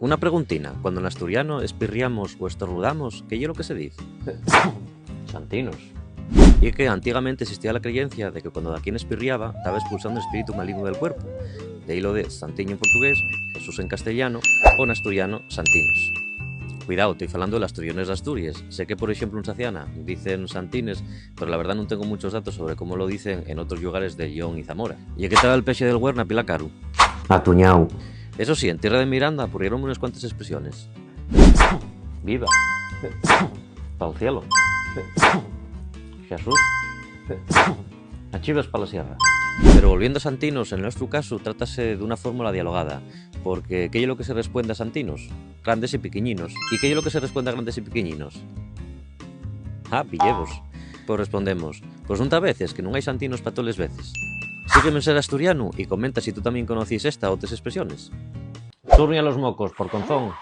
Una preguntina, cuando en asturiano espirriamos o estornudamos, ¿qué es lo que se dice? Santinos. Y que antiguamente existía la creencia de que cuando alguien espirriaba estaba expulsando el espíritu maligno del cuerpo. De ahí lo de Santiño en portugués, Jesús en castellano o en asturiano, Santinos. Cuidado, estoy falando de las asturiones de Asturias. Sé que, por ejemplo, en Saciana dicen santines, pero la verdad no tengo muchos datos sobre cómo lo dicen en otros lugares de León y Zamora. ¿Y qué tal el peche del Huerna, pila caro? Atuñao. Eso sí, en tierra de Miranda ocurrieron unas cuantas expresiones. Viva. Pa'l cielo. Jesús. A chivas pa la sierra. Pero volviendo a Santinos, en nuestro caso, trátase de una fórmula dialogada, porque ¿qué es lo que se responde a Santinos? Grandes y pequeñinos. ¿Y qué es lo que se responde a grandes y pequeñinos? Ah, pillevos. Pues respondemos, pues nunca veces, que no hay santinos para todas las veces. Sígueme en ser asturiano y comenta si tú también conocís esta o otras expresiones. Turni a los mocos, por conzón.